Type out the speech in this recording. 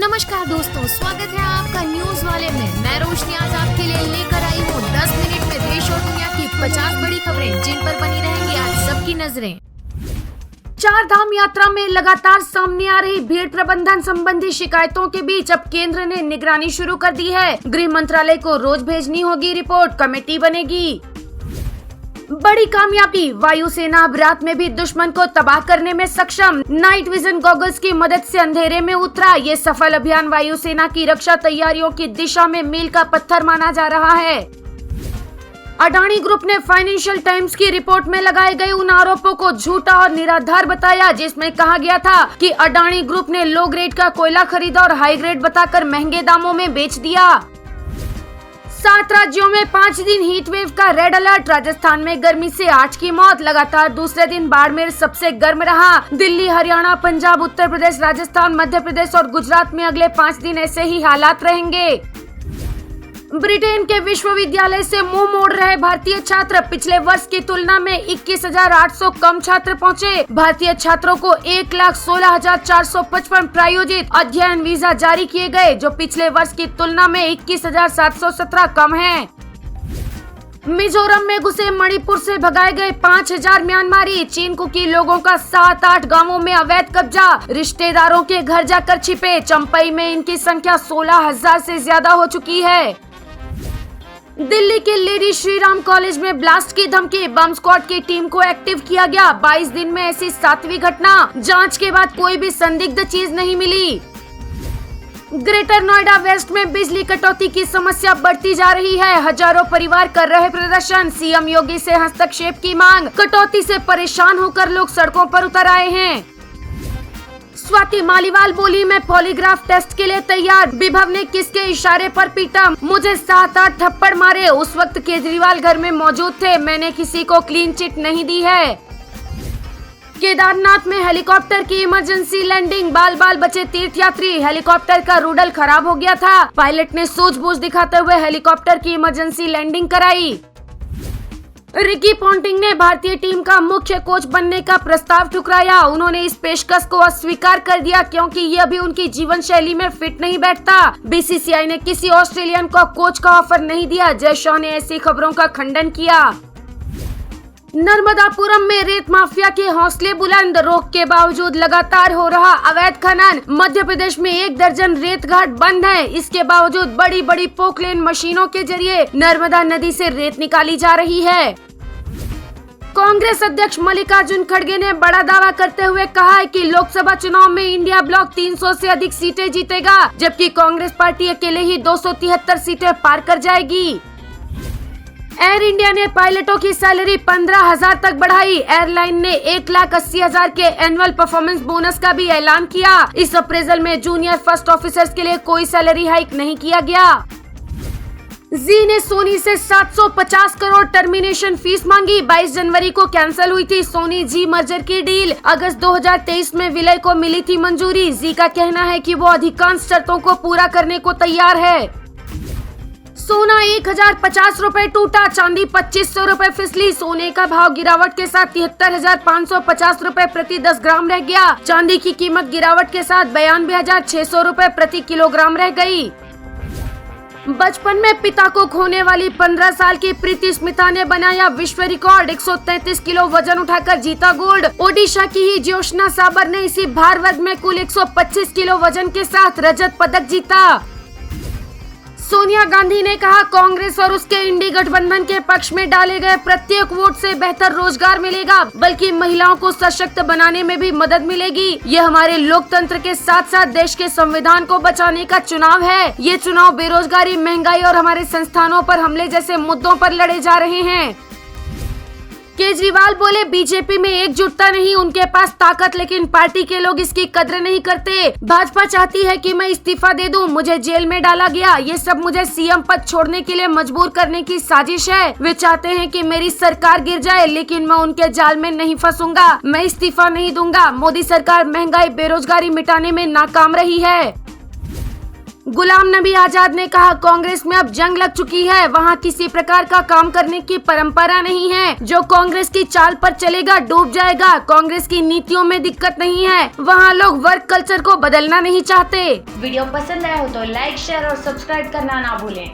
नमस्कार दोस्तों, स्वागत है आपका न्यूज वाले में। मैं रोशनी आज आपके लिए लेकर आई हूँ 10 मिनट में देश और दुनिया की 50 बड़ी खबरें, जिन पर बनी रहेंगी आज सबकी नजरें। चार धाम यात्रा में लगातार सामने आ रही भीड़ प्रबंधन संबंधी शिकायतों के बीच अब केंद्र ने निगरानी शुरू कर दी है। गृह मंत्रालय को रोज भेजनी होगी रिपोर्ट, कमेटी बनेगी। बड़ी कामयाबी, वायुसेना अब रात में भी दुश्मन को तबाह करने में सक्षम। नाइट विजन गॉगल्स की मदद से अंधेरे में उतरा ये सफल अभियान वायुसेना की रक्षा तैयारियों की दिशा में मील का पत्थर माना जा रहा है। अडानी ग्रुप ने फाइनेंशियल टाइम्स की रिपोर्ट में लगाए गए उन आरोपों को झूठा और निराधार बताया, जिसमें कहा गया था कि अडानी ग्रुप ने लो ग्रेड का कोयला खरीदा और हाई ग्रेड बताकर महंगे दामों में बेच दिया। 7 राज्यों में 5 दिन हीट वेव का रेड अलर्ट। राजस्थान में गर्मी से 8 की मौत। लगातार दूसरे दिन बाड़मेर सबसे गर्म रहा। दिल्ली, हरियाणा, पंजाब, उत्तर प्रदेश, राजस्थान, मध्य प्रदेश और गुजरात में अगले 5 दिन ऐसे ही हालात रहेंगे। ब्रिटेन के विश्वविद्यालय से मुंह मोड़ रहे भारतीय छात्र। पिछले वर्ष की तुलना में 21,800 कम छात्र पहुंचे। भारतीय छात्रों को 1,16,455 प्रायोजित अध्ययन वीजा जारी किए गए, जो पिछले वर्ष की तुलना में 21,717 कम है। मिजोरम में घुसे मणिपुर से भगाए गए 5,000 म्यांमारी। चीन-कुकी लोगों का 7-8 गांवों में अवैध कब्जा। रिश्तेदारों के घर जाकर छिपे। चंपई में इनकी संख्या 16,000 से ज्यादा हो चुकी है। दिल्ली के लेडी श्रीराम कॉलेज में ब्लास्ट की धमकी। बम स्क्वाड की टीम को एक्टिव किया गया। 22 दिन में ऐसी 7वीं घटना। जांच के बाद कोई भी संदिग्ध चीज नहीं मिली। ग्रेटर नोएडा वेस्ट में बिजली कटौती की समस्या बढ़ती जा रही है। हजारों परिवार कर रहे प्रदर्शन। सीएम योगी से हस्तक्षेप की मांग। कटौती से परेशान होकर लोग सड़कों पर उतर आए हैं। स्वाति मालीवाल बोली, मैं पॉलीग्राफ टेस्ट के लिए तैयार। विभव ने किसके इशारे पर पीटा? मुझे 7-8 थप्पड़ मारे। उस वक्त केजरीवाल घर में मौजूद थे। मैंने किसी को क्लीन चिट नहीं दी है। केदारनाथ में हेलीकॉप्टर की इमरजेंसी लैंडिंग। बाल बाल बचे तीर्थयात्री। हेलीकॉप्टर का रूडल खराब हो गया था। पायलट ने सूझबूझ दिखाते हुए हेलीकॉप्टर की इमरजेंसी लैंडिंग कराई। रिकी पॉन्टिंग ने भारतीय टीम का मुख्य कोच बनने का प्रस्ताव ठुकराया। उन्होंने इस पेशकश को अस्वीकार कर दिया क्योंकि ये अभी उनकी जीवन शैली में फिट नहीं बैठता। बीसीसीआई ने किसी ऑस्ट्रेलियन को कोच का ऑफर नहीं दिया। जय शाह ने ऐसी खबरों का खंडन किया। नर्मदापुरम में रेत माफिया के हौसले बुलंद। रोक के बावजूद लगातार हो रहा अवैध खनन। मध्य प्रदेश में 1 दर्जन रेत घाट बंद है। इसके बावजूद बड़ी बड़ी पोकलेन मशीनों के जरिए नर्मदा नदी से रेत निकाली जा रही है। कांग्रेस अध्यक्ष मल्लिकार्जुन खड़गे ने बड़ा दावा करते हुए कहा है कि लोकसभा चुनाव में इंडिया ब्लॉक 300 से अधिक सीटें जीतेगा, जबकि कांग्रेस पार्टी अकेले ही 273 सीटें पार कर जाएगी। एयर इंडिया ने पायलटों की सैलरी 15,000 तक बढ़ाई। एयरलाइन ने 1,80,000 के एनुअल परफॉर्मेंस बोनस का भी ऐलान किया। इस अप्रेजल में जूनियर फर्स्ट ऑफिसर्स के लिए कोई सैलरी हाइक नहीं किया गया। जी ने सोनी से 750 करोड़ टर्मिनेशन फीस मांगी। 22 जनवरी को कैंसिल हुई थी सोनी जी मर्जर की डील। अगस्त 2023 में विलय को मिली थी मंजूरी। जी का कहना है कि वो अधिकांश शर्तों को पूरा करने को तैयार है। सोना 1,050 रुपए टूटा, चांदी 2,500 रुपए फिसली। सोने का भाव गिरावट के साथ 73,550 रुपए प्रति 10 ग्राम रह गया। चांदी की कीमत गिरावट के साथ 92,600 रुपए प्रति किलोग्राम रह गई। बचपन में पिता को खोने वाली 15 साल की प्रीति स्मिता ने बनाया विश्व रिकॉर्ड। 133 किलो वजन उठाकर जीता गोल्ड। ओडिशा की ही ज्योत्सना साबर ने इसी भार वर्ग में कुल 125 किलो वजन के साथ रजत पदक जीता। सोनिया गांधी ने कहा, कांग्रेस और उसके इंडी गठबंधन के पक्ष में डाले गए प्रत्येक वोट से बेहतर रोजगार मिलेगा, बल्कि महिलाओं को सशक्त बनाने में भी मदद मिलेगी। ये हमारे लोकतंत्र के साथ साथ देश के संविधान को बचाने का चुनाव है। ये चुनाव बेरोजगारी, महंगाई और हमारे संस्थानों पर हमले जैसे मुद्दों पर लड़े जा रहे हैं। केजरीवाल बोले, बीजेपी में एकजुटता नहीं, उनके पास ताकत, लेकिन पार्टी के लोग इसकी कद्र नहीं करते। भाजपा चाहती है कि मैं इस्तीफा दे दूं, मुझे जेल में डाला गया। ये सब मुझे सीएम पद छोड़ने के लिए मजबूर करने की साजिश है। वे चाहते हैं कि मेरी सरकार गिर जाए, लेकिन मैं उनके जाल में नहीं फंसूंगा। मैं इस्तीफा नहीं दूंगा। मोदी सरकार महंगाई, बेरोजगारी मिटाने में नाकाम रही है। गुलाम नबी आजाद ने कहा, कांग्रेस में अब जंग लग चुकी है, वहाँ किसी प्रकार का काम करने की परंपरा नहीं है। जो कांग्रेस की चाल पर चलेगा डूब जाएगा। कांग्रेस की नीतियों में दिक्कत नहीं है, वहाँ लोग वर्क कल्चर को बदलना नहीं चाहते। वीडियो पसंद आया हो तो लाइक, शेयर और सब्सक्राइब करना ना भूलें।